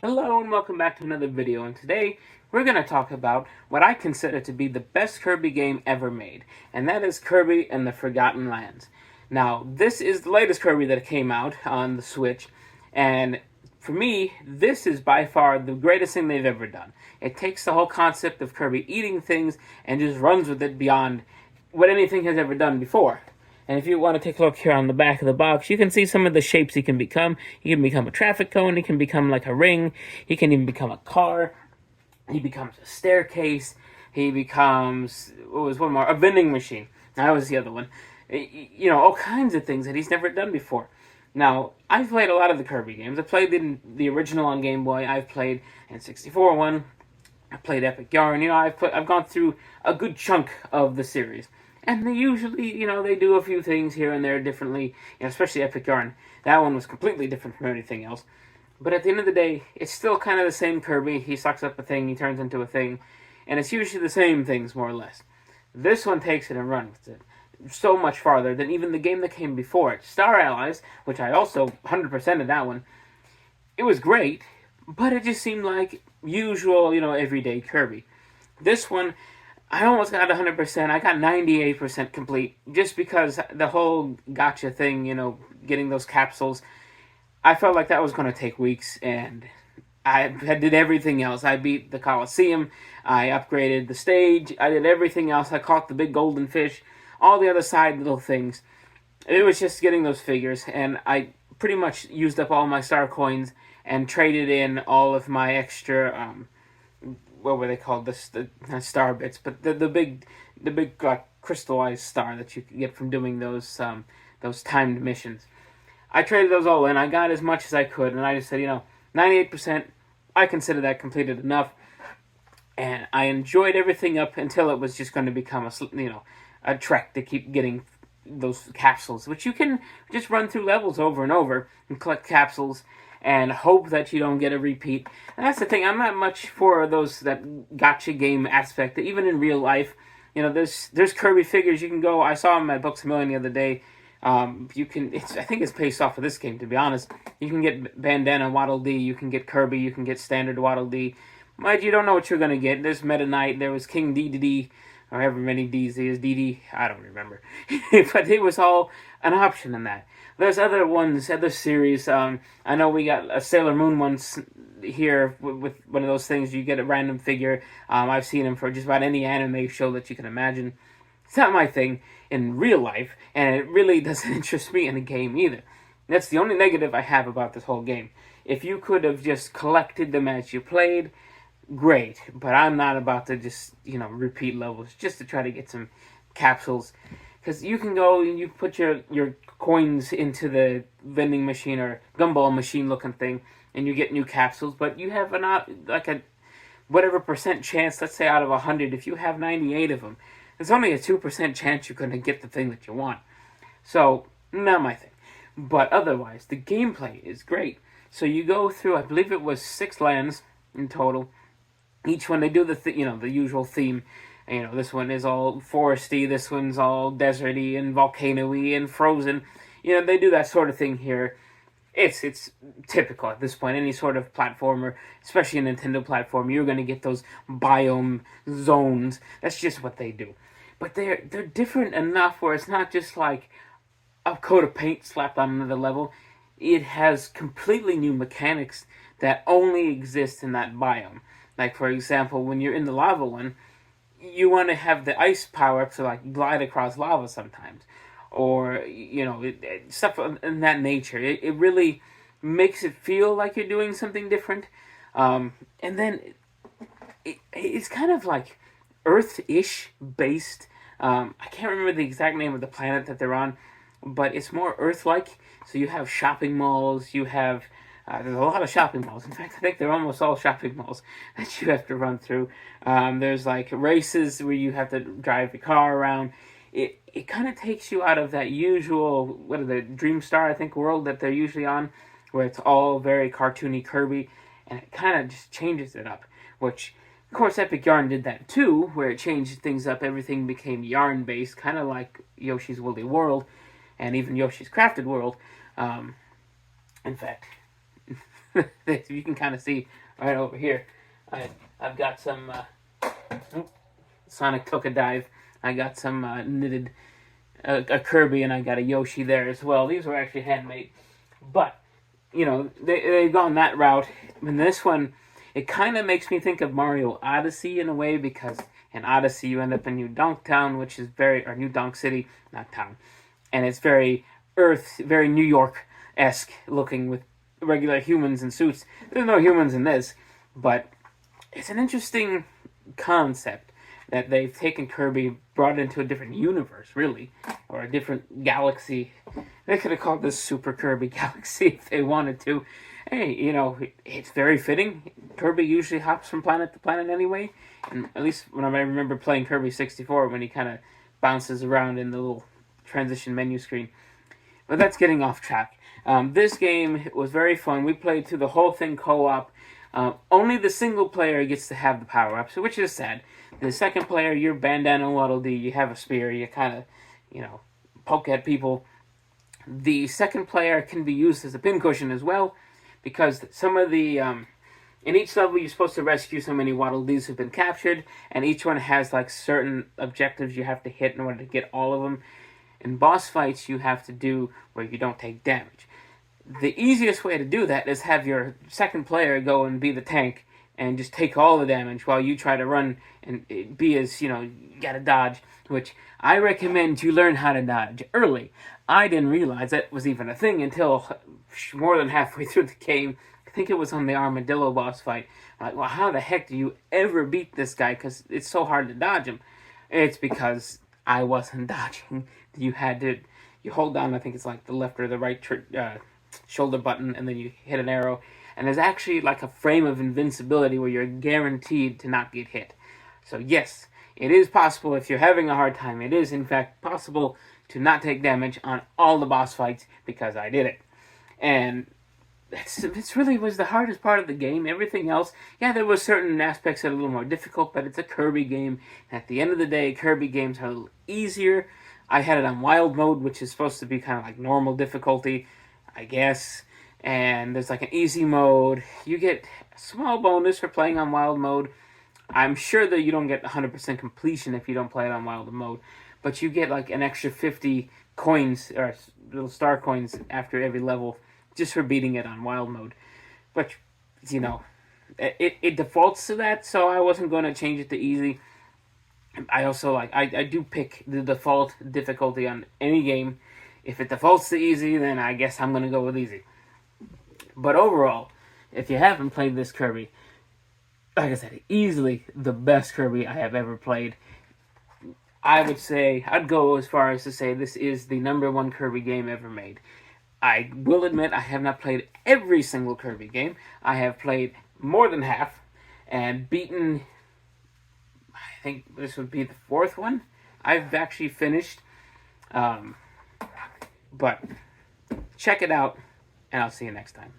Hello and welcome back to another video, and today we're going to talk about what I consider to be the best Kirby game ever made, and that is Kirby and the Forgotten Lands. Now, this is the latest Kirby that came out on the Switch, and for me, this is by far the greatest thing they've ever done. It takes the whole concept of Kirby eating things and just runs with it beyond what anything has ever done before. And if you want to take a look here on the back of the box, you can see some of the shapes he can become. He can become a traffic cone, he can become like a ring, he can even become a car, he becomes a staircase, he becomes, what was one more? A vending machine. That was the other one. You know, all kinds of things that he's never done before. Now, I've played a lot of the Kirby games. I've played the original on Game Boy, I've played N64 one, I've played Epic Yarn, you know, I've gone through a good chunk of the series. And they usually, you know, they do a few things here and there differently, you know, especially Epic Yarn. That one was completely different from anything else. But at the end of the day, it's still kind of the same Kirby. He sucks up a thing, he turns into a thing, and it's usually the same things, more or less. This one takes it and runs with it so much farther than even the game that came before it. Star Allies, which I also 100%ed that one, it was great, but it just seemed like usual, you know, everyday Kirby. This one, I almost got 100%. I got 98% complete just because the whole gotcha thing, you know, getting those capsules, I felt like that was going to take weeks, and I did everything else. I beat the Coliseum, I upgraded the stage, I did everything else. I caught the big golden fish, all the other side little things. It was just getting those figures, and I pretty much used up all my star coins and traded in all of my extra what were they called? The star bits, but the big crystallized star that you could get from doing those timed missions. I traded those all in. I got as much as I could, and I just said, you know, 98%. I consider that completed enough, and I enjoyed everything up until it was just going to become a trek to keep getting those capsules, which you can just run through levels over and over and collect capsules and hope that you don't get a repeat. And that's the thing, I'm not much for those that gotcha game aspect, even in real life. You know, there's Kirby figures you can go, I saw them at Books A Million the other day. You can, I think it's based off of this game, to be honest. You can get Bandana Waddle Dee, you can get Kirby, you can get Standard Waddle Dee. But you don't know what you're going to get. There's Meta Knight, there was King Dedede, or however many D's he is, DD, I don't remember. But it was all an option in that. There's other ones, other series. I know we got a Sailor Moon ones here with one of those things. You get a random figure. I've seen them for just about any anime show that you can imagine. It's not my thing in real life, and it really doesn't interest me in a game either. That's the only negative I have about this whole game. If you could have just collected them as you played, great. But I'm not about to just, you know, repeat levels just to try to get some capsules. Because you can go and you put your coins into the vending machine or gumball machine looking thing, and you get new capsules, but you have a whatever percent chance, let's say out of 100, if you have 98 of them, there's only a 2% chance you're going to get the thing that you want. So, not my thing. But otherwise, the gameplay is great. So you go through, I believe it was 6 lands in total. Each one, they do the usual theme. You know, this one is all foresty, this one's all deserty and volcano-y and frozen. You know, they do that sort of thing here. It's typical at this point. Any sort of platformer, especially a Nintendo platform, you're going to get those biome zones. That's just what they do. But they're different enough where it's not just like a coat of paint slapped on another level. It has completely new mechanics that only exist in that biome. Like, for example, when you're in the lava one, you want to have the ice power to, like, glide across lava sometimes. Or, you know, stuff in that nature. It really makes it feel like you're doing something different. And then it's kind of like Earth-ish based. I can't remember the exact name of the planet that they're on, but it's more Earth-like. So you have shopping malls, you have... there's a lot of shopping malls. In fact, I think they're almost all shopping malls that you have to run through. There's like races where you have to drive your car around. It kind of takes you out of that usual, what are the Dreamstar, I think, world that they're usually on, where it's all very cartoony Kirby, and it kind of just changes it up, which, of course, Epic Yarn did that too, where it changed things up. Everything became yarn-based, kind of like Yoshi's Woolly World, and even Yoshi's Crafted World. In fact... You can kind of see right over here. I've got some Sonic took a dive. I got some knitted a Kirby, and I got a Yoshi there as well. These were actually handmade, but you know they've gone that route. And this one, it kind of makes me think of Mario Odyssey in a way, because in Odyssey you end up in New Donk Town, which is or New Donk City, not town, and it's very very New York-esque looking with regular humans in suits. There's no humans in this, but it's an interesting concept that they've taken Kirby, brought it into a different universe, really, or a different galaxy. They could have called this Super Kirby Galaxy if they wanted to. Hey, you know, it's very fitting. Kirby usually hops from planet to planet anyway, and at least when I remember playing Kirby 64, when he kind of bounces around in the little transition menu screen. But that's getting off track. This game was very fun. We played through the whole thing co-op. Only the single player gets to have the power-ups, which is sad. The second player, you're Bandana Waddle Dee, you have a spear, you kind of, you know, poke at people. The second player can be used as a pincushion as well, because some of the, in each level you're supposed to rescue so many Waddle Dees who've been captured, and each one has like certain objectives you have to hit in order to get all of them. In boss fights you have to do where you don't take damage. The easiest way to do that is have your second player go and be the tank and just take all the damage while you try to run and be as, you know, you gotta dodge, which I recommend you learn how to dodge early. I didn't realize that was even a thing until more than halfway through the game. I think it was on the Armadillo boss fight. I'm like, well, how the heck do you ever beat this guy? Because it's so hard to dodge him. It's because I wasn't dodging. You hold down, I think it's like the left or the right shoulder button, and then you hit an arrow, and there's actually like a frame of invincibility where you're guaranteed to not get hit. So yes, it is possible if you're having a hard time. It is in fact possible to not take damage on all the boss fights, because I did it. And it's really was the hardest part of the game. Everything else, yeah, there were certain aspects that are a little more difficult, but it's a Kirby game. At the end of the day, Kirby games are a little easier. I had it on wild mode, which is supposed to be kind of like normal difficulty, I guess. And there's like an easy mode. You get a small bonus for playing on wild mode. I'm sure that you don't get 100% completion if you don't play it on wild mode, but you get like an extra 50 coins, or little star coins, after every level, just for beating it on wild mode. But, you know, it defaults to that, so I wasn't going to change it to easy. I also I do pick the default difficulty on any game. If it defaults to easy, then I guess I'm going to go with easy. But overall, if you haven't played this Kirby, like I said, easily the best Kirby I have ever played. I'd go as far as to say this is the #1 Kirby game ever made. I will admit I have not played every single Kirby game. I have played more than half and beaten, I think this would be the 4th one I've actually finished. But check it out, and I'll see you next time.